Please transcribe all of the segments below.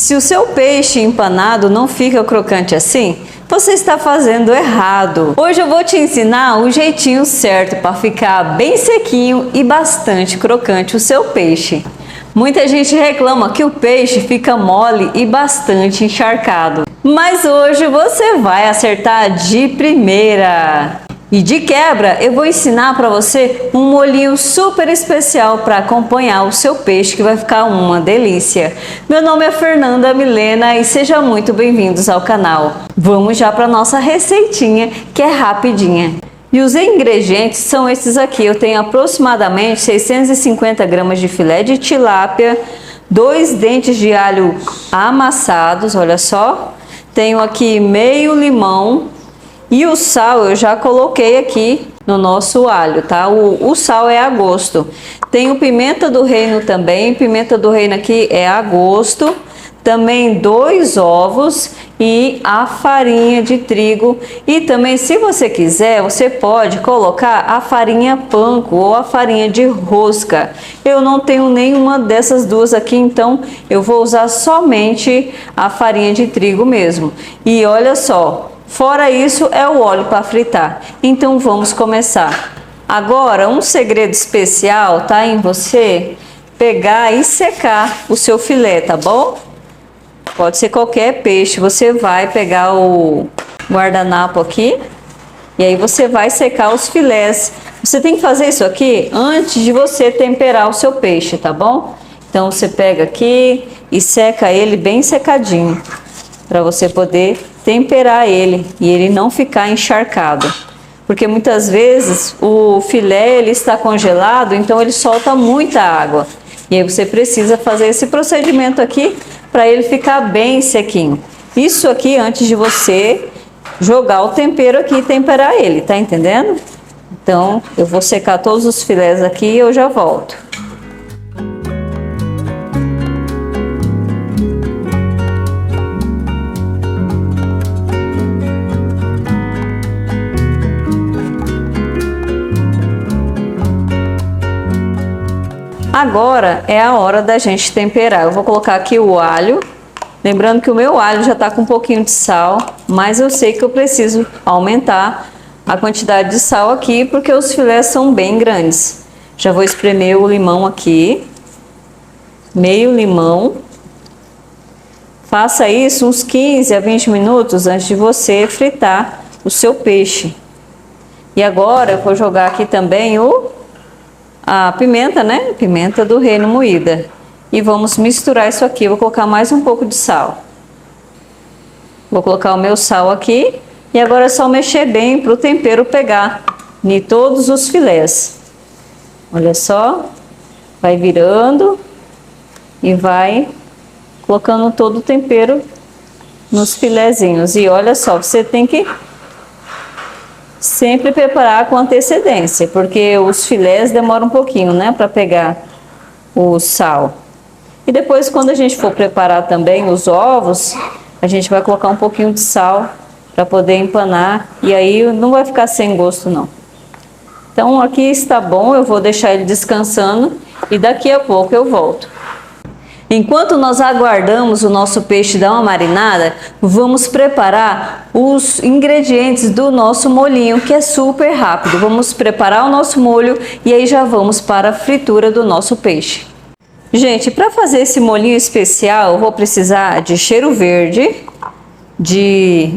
Se o seu peixe empanado não fica crocante assim, você está fazendo errado. Hoje eu vou te ensinar o jeitinho certo para ficar bem sequinho e bastante crocante o seu peixe. Muita gente reclama que o peixe fica mole e bastante encharcado, mas hoje você vai acertar de primeira. E de quebra, eu vou ensinar para você um molhinho super especial para acompanhar o seu peixe, que vai ficar uma delícia. Meu nome é Fernanda Milena e sejam muito bem-vindos ao canal. Vamos já para nossa receitinha, que é rapidinha. E os ingredientes são esses aqui. Eu tenho aproximadamente 650 gramas de filé de tilápia, 2 dentes de alho amassados, olha só. Tenho aqui meio limão. E o sal eu já coloquei aqui no nosso alho, tá? O sal é a gosto. Tenho pimenta do reino também. Pimenta do reino aqui é a gosto. Também 2 ovos e a farinha de trigo. E também, se você quiser, você pode colocar a farinha panko ou a farinha de rosca. Eu não tenho nenhuma dessas duas aqui, então eu vou usar somente a farinha de trigo mesmo. E olha só. Fora isso, é o óleo para fritar. Então vamos começar. Agora, um segredo especial tá em você pegar e secar o seu filé, tá bom? Pode ser qualquer peixe. Você vai pegar o guardanapo aqui e aí você vai secar os filés. Você tem que fazer isso aqui antes de você temperar o seu peixe, tá bom? Então você pega aqui e seca ele bem secadinho, para você poder temperar ele e ele não ficar encharcado, porque muitas vezes o filé ele está congelado, então ele solta muita água e aí você precisa fazer esse procedimento aqui para ele ficar bem sequinho. Isso aqui antes de você jogar o tempero aqui e temperar ele, tá entendendo? Então eu vou secar todos os filés aqui e eu já volto. Agora é a hora da gente temperar. Eu vou colocar aqui o alho. Lembrando que o meu alho já está com um pouquinho de sal, mas eu sei que eu preciso aumentar a quantidade de sal aqui, porque os filés são bem grandes. Já vou espremer o limão aqui. Meio limão. Faça isso uns 15 a 20 minutos antes de você fritar o seu peixe. E agora eu vou jogar aqui também a pimenta, né? Pimenta do reino moída. E vamos misturar isso aqui. Eu vou colocar mais um pouco de sal. Vou colocar o meu sal aqui. E agora é só mexer bem para o tempero pegar em todos os filés. Olha só. Vai virando. E vai colocando todo o tempero nos filezinhos. E olha só, você tem que sempre preparar com antecedência, porque os filés demoram um pouquinho, né, para pegar o sal. E depois, quando a gente for preparar também os ovos, a gente vai colocar um pouquinho de sal para poder empanar, e aí não vai ficar sem gosto não. Então aqui está bom, eu vou deixar ele descansando e daqui a pouco eu volto. Enquanto nós aguardamos o nosso peixe dar uma marinada, vamos preparar os ingredientes do nosso molhinho, que é super rápido. Vamos preparar o nosso molho e aí já vamos para a fritura do nosso peixe. Gente, para fazer esse molhinho especial, eu vou precisar de cheiro verde,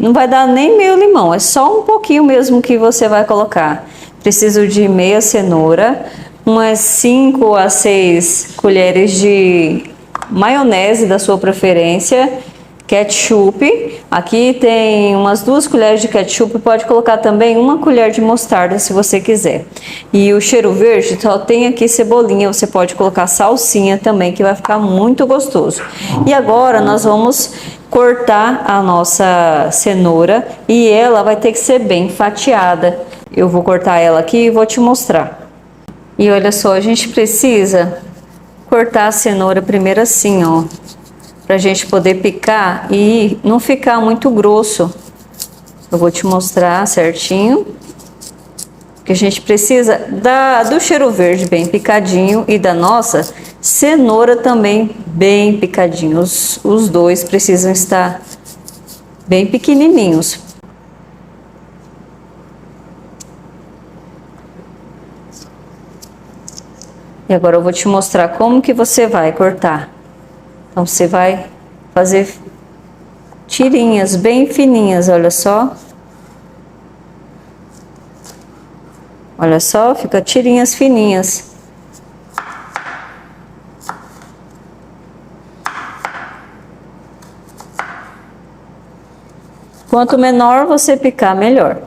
não vai dar nem meio limão, é só um pouquinho mesmo que você vai colocar. Preciso de meia cenoura, umas 5 a 6 colheres de maionese da sua preferência, ketchup, aqui tem umas 2 colheres de ketchup, pode colocar também 1 colher de mostarda se você quiser. E o cheiro verde só tem aqui cebolinha, você pode colocar salsinha também, que vai ficar muito gostoso. E agora nós vamos cortar a nossa cenoura e ela vai ter que ser bem fatiada. Eu vou cortar ela aqui e vou te mostrar. E olha só, a gente precisa cortar a cenoura primeiro assim, ó, pra gente poder picar e não ficar muito grosso. Eu vou te mostrar certinho. Que a gente precisa do cheiro verde bem picadinho e da nossa Cenoura também bem picadinhos. Os dois precisam estar bem pequenininhos. E agora eu vou te mostrar como que você vai cortar. Então você vai fazer tirinhas bem fininhas, olha só. Olha só, fica tirinhas fininhas. Quanto menor você picar, melhor.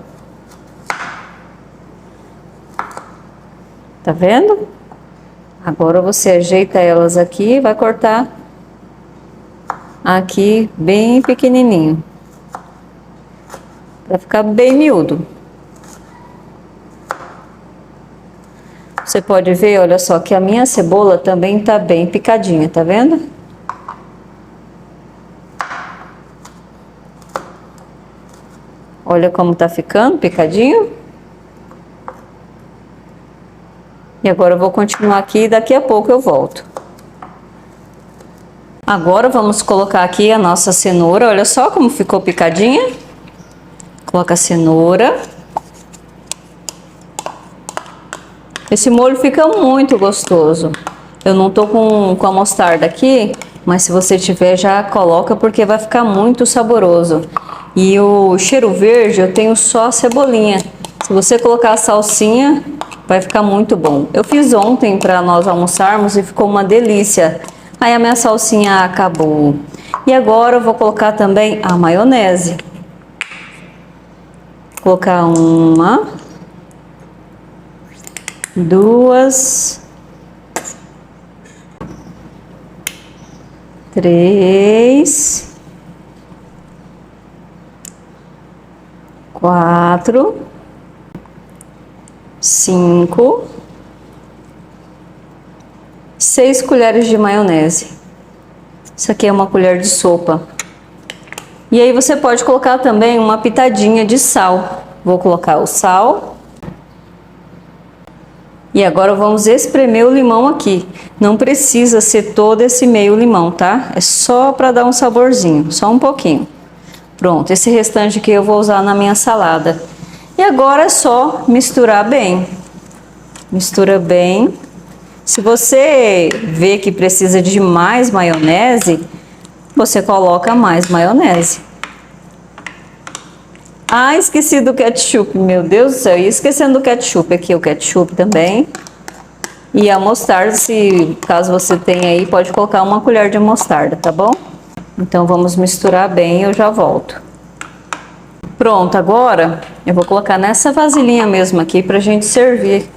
Tá vendo? Agora você ajeita elas aqui e vai cortar aqui bem pequenininho. Vai ficar bem miúdo. Você pode ver, olha só, que a minha cebola também tá bem picadinha, tá vendo? Olha como tá ficando picadinho. E agora eu vou continuar aqui e daqui a pouco eu volto. Agora vamos colocar aqui a nossa cenoura. Olha só como ficou picadinha. Coloca a cenoura. Esse molho fica muito gostoso. Eu não tô com a mostarda aqui, mas se você tiver já coloca porque vai ficar muito saboroso. E o cheiro verde eu tenho só a cebolinha. Se você colocar a salsinha, vai ficar muito bom. Eu fiz ontem para nós almoçarmos e ficou uma delícia. Aí a minha salsinha acabou. E agora eu vou colocar também a maionese. Vou colocar uma, duas, três, quatro, 5, 6 colheres de maionese. Isso aqui é uma colher de sopa. E aí você pode colocar também uma pitadinha de sal. Vou colocar o sal. E agora vamos espremer o limão aqui. Não precisa ser todo esse meio limão, tá? É só para dar um saborzinho, só um pouquinho. Pronto, esse restante aqui eu vou usar na minha salada. E agora é só misturar bem. Mistura bem. Se você vê que precisa de mais maionese, você coloca mais maionese. Ah, esqueci do ketchup, meu Deus do céu. E esquecendo do ketchup aqui, o ketchup também. E a mostarda, se caso você tenha aí, pode colocar uma colher de mostarda, tá bom? Então vamos misturar bem e eu já volto. Pronto, agora eu vou colocar nessa vasilhinha mesmo aqui pra gente servir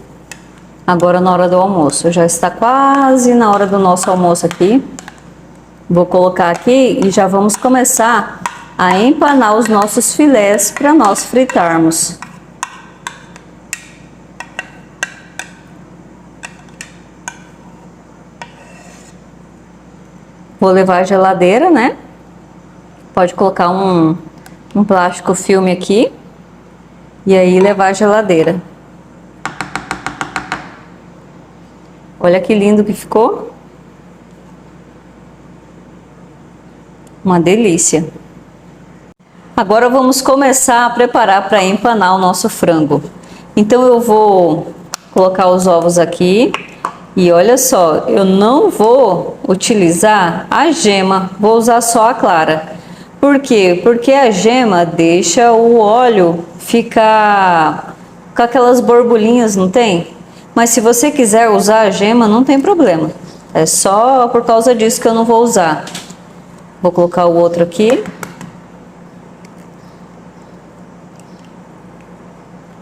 agora na hora do almoço. Já está quase na hora do nosso almoço aqui. Vou colocar aqui e já vamos começar a empanar os nossos filés para nós fritarmos. Vou levar à geladeira, né? Pode colocar um plástico filme aqui e aí levar à geladeira. Olha que lindo que ficou. Uma delícia. Agora vamos começar a preparar para empanar o nosso frango. Então eu vou colocar os ovos aqui. E olha só, eu não vou utilizar a gema, vou usar só a clara. Por quê? Porque a gema deixa o óleo ficar com aquelas borbulhinhas, não tem? Mas se você quiser usar a gema, não tem problema. É só por causa disso que eu não vou usar. Vou colocar o outro aqui.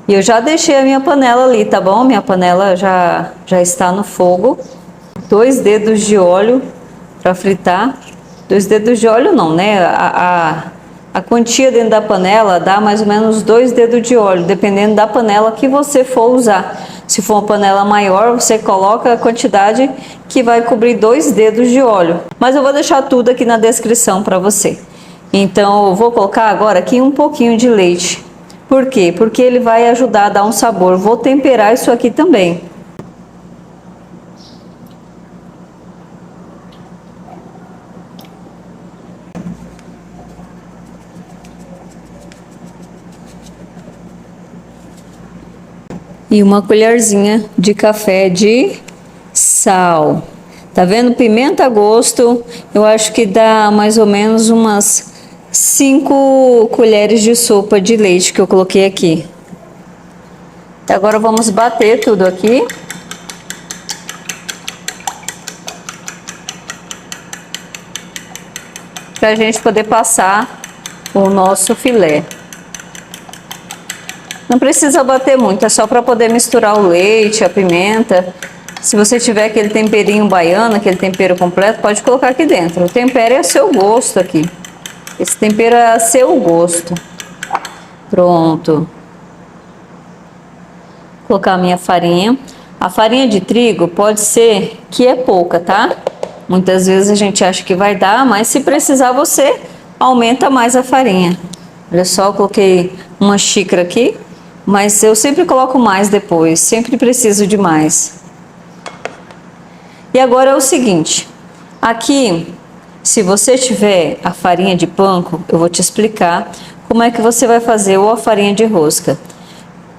E eu já deixei a minha panela ali, tá bom? Minha panela já está no fogo. 2 dedos de óleo para fritar. 2 dedos de óleo não, né? A quantia dentro da panela dá mais ou menos 2 dedos de óleo, dependendo da panela que você for usar. Se for uma panela maior, você coloca a quantidade que vai cobrir 2 dedos de óleo. Mas eu vou deixar tudo aqui na descrição para você. Então eu vou colocar agora aqui um pouquinho de leite. Por quê? Porque ele vai ajudar a dar um sabor. Vou temperar isso aqui também. e uma colherzinha de café de sal. Tá vendo? Pimenta a gosto, eu acho que dá mais ou menos umas 5 colheres de sopa de leite que eu coloquei aqui. Agora vamos bater tudo aqui. Pra gente poder passar o nosso filé. Não precisa bater muito, é só para poder misturar o leite, a pimenta. Se você tiver aquele temperinho baiano, aquele tempero completo, pode colocar aqui dentro. O tempero é a seu gosto aqui. Esse tempero é a seu gosto. Pronto. Vou colocar a minha farinha. A farinha de trigo pode ser que é pouca, tá? Muitas vezes a gente acha que vai dar, mas se precisar você aumenta mais a farinha. Olha só, eu coloquei uma xícara aqui. Mas eu sempre coloco mais depois, sempre preciso de mais. E agora é o seguinte, aqui, se você tiver a farinha de panko, eu vou te explicar como é que você vai fazer ou a farinha de rosca.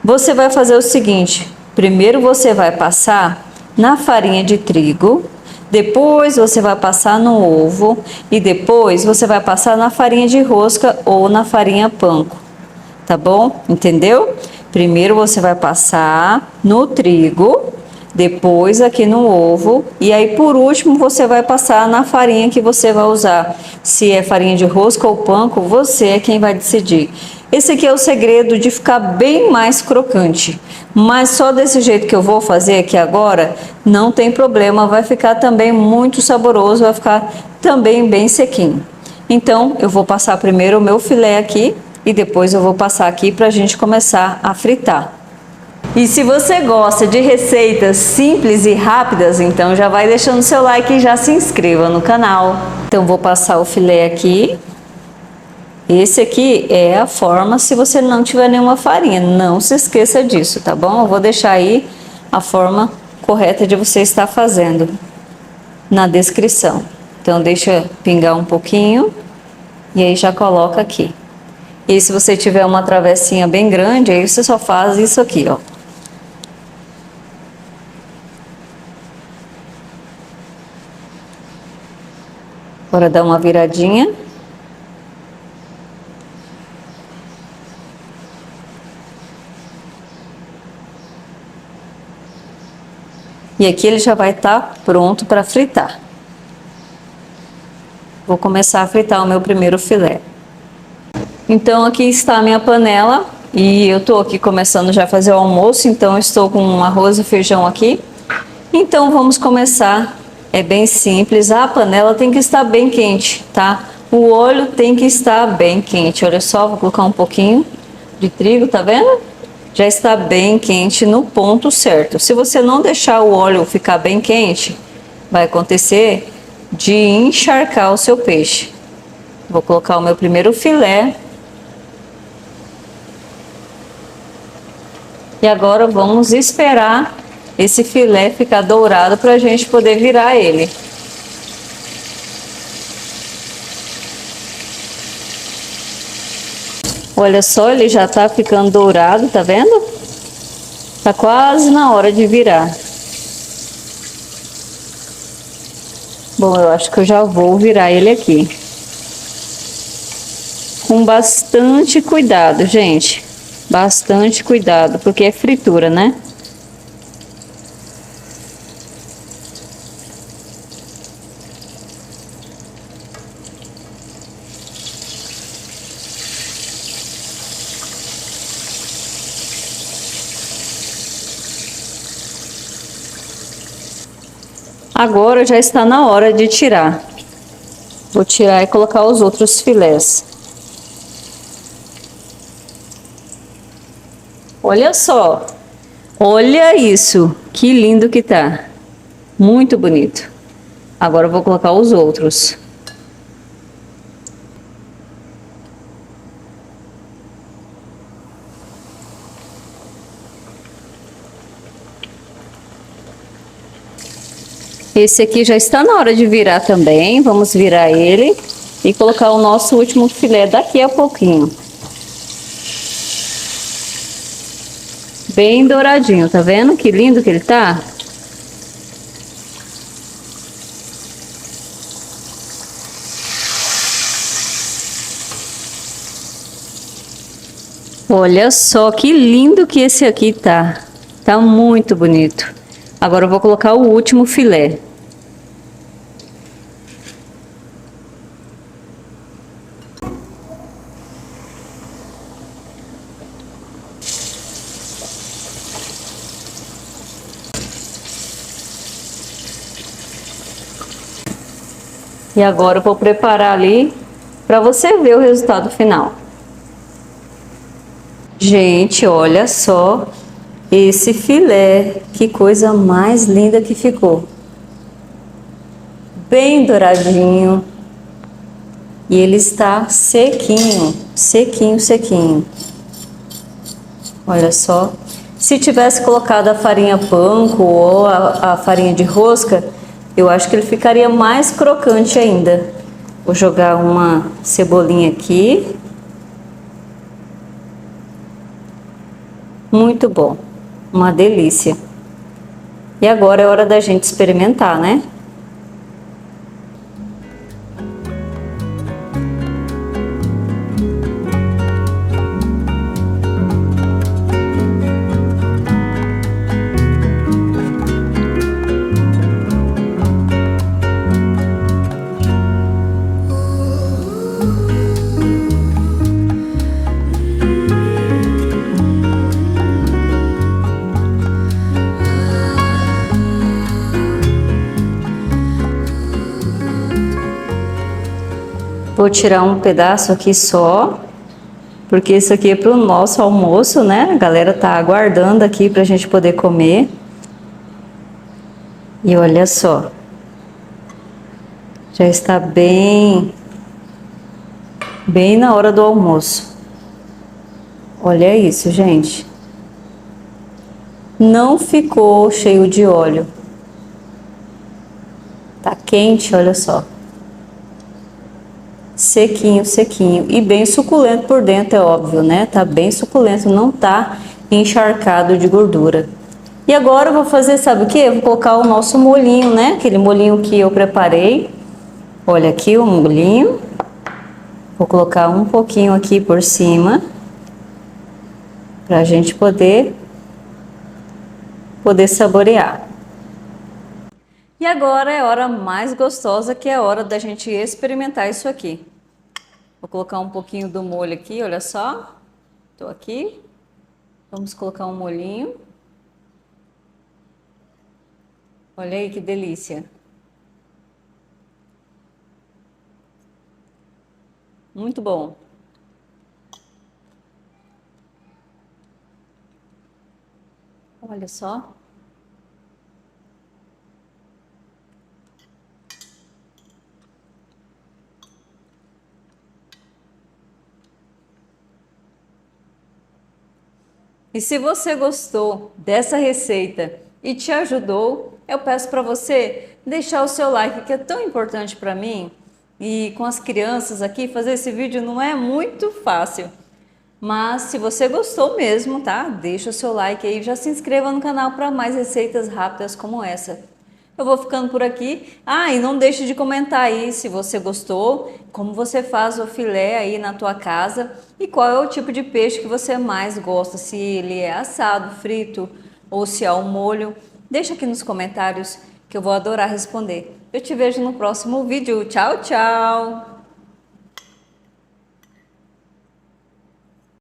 Você vai fazer o seguinte, primeiro você vai passar na farinha de trigo, depois você vai passar no ovo e depois você vai passar na farinha de rosca ou na farinha panko, tá bom? Entendeu? Primeiro você vai passar no trigo, depois aqui no ovo e aí por último você vai passar na farinha que você vai usar. Se é farinha de rosca ou panko, você é quem vai decidir. Esse aqui é o segredo de ficar bem mais crocante, mas só desse jeito que eu vou fazer aqui agora, não tem problema, vai ficar também muito saboroso, vai ficar também bem sequinho. Então eu vou passar primeiro o meu filé aqui, e depois eu vou passar aqui para a gente começar a fritar. E se você gosta de receitas simples e rápidas, então já vai deixando seu like e já se inscreva no canal. Então vou passar o filé aqui. Esse aqui é a forma se você não tiver nenhuma farinha, não se esqueça disso, tá bom? Eu vou deixar aí a forma correta de você estar fazendo na descrição. Então deixa pingar um pouquinho e aí já coloca aqui. E se você tiver uma travessinha bem grande, aí você só faz isso aqui, ó. Agora dá uma viradinha. E aqui ele já vai estar pronto para fritar. Vou começar a fritar o meu primeiro filé. Então aqui está a minha panela e eu tô aqui começando já a fazer o almoço, então estou com arroz e feijão aqui. Então vamos começar, é bem simples, a panela tem que estar bem quente, tá? O óleo tem que estar bem quente, olha só, vou colocar um pouquinho de trigo, tá vendo? Já está bem quente no ponto certo. Se você não deixar o óleo ficar bem quente, vai acontecer de encharcar o seu peixe. Vou colocar o meu primeiro filé. E agora vamos esperar esse filé ficar dourado para a gente poder virar ele. Olha só, ele já tá ficando dourado, tá vendo? Tá quase na hora de virar. Bom, eu acho que eu já vou virar ele aqui. Com bastante cuidado, gente. Bastante cuidado, porque é fritura, né? Agora já está na hora de tirar. Vou tirar e colocar os outros filés. Olha só, olha isso, que lindo que tá, muito bonito. Agora eu vou colocar os outros. Esse aqui já está na hora de virar também, vamos virar ele e colocar o nosso último filé daqui a pouquinho. Bem douradinho, tá vendo? Que lindo que ele tá? Olha só que lindo que esse aqui tá. Tá muito bonito. Agora eu vou colocar o último filé. E agora eu vou preparar ali para você ver o resultado final. Gente, olha só esse filé, que coisa mais linda que ficou. Bem douradinho. E ele está sequinho, sequinho, sequinho. Olha só. Se tivesse colocado a farinha panko ou a farinha de rosca, eu acho que ele ficaria mais crocante ainda. Vou jogar uma cebolinha aqui. Muito bom. Uma delícia. E agora é hora da gente experimentar, né? Vou tirar um pedaço aqui só, porque isso aqui é para o nosso almoço, né? A galera tá aguardando aqui para a gente poder comer. E olha só, já está bem na hora do almoço. Olha isso, gente. Não ficou cheio de óleo. Tá quente, olha só. Sequinho, sequinho e bem suculento por dentro, é óbvio, né? Tá bem suculento, não tá encharcado de gordura. E agora eu vou fazer, sabe o que? Eu vou colocar o nosso molhinho, né? Aquele molhinho que eu preparei. Olha aqui o molhinho. Vou colocar um pouquinho aqui por cima, pra gente poder saborear. E agora é a hora mais gostosa, que é a hora da gente experimentar isso aqui. Vou colocar um pouquinho do molho aqui, olha só. Tô aqui. Vamos colocar um molhinho. Olha aí que delícia. Muito bom. Olha só. E se você gostou dessa receita e te ajudou, eu peço para você deixar o seu like, que é tão importante para mim. E com as crianças aqui, fazer esse vídeo não é muito fácil. Mas se você gostou mesmo, tá? Deixa o seu like aí e já se inscreva no canal para mais receitas rápidas como essa. Eu vou ficando por aqui. Ah, e não deixe de comentar aí se você gostou, como você faz o filé aí na tua casa e qual é o tipo de peixe que você mais gosta, se ele é assado, frito ou se é ao molho. Deixa aqui nos comentários que eu vou adorar responder. Eu te vejo no próximo vídeo. Tchau, tchau!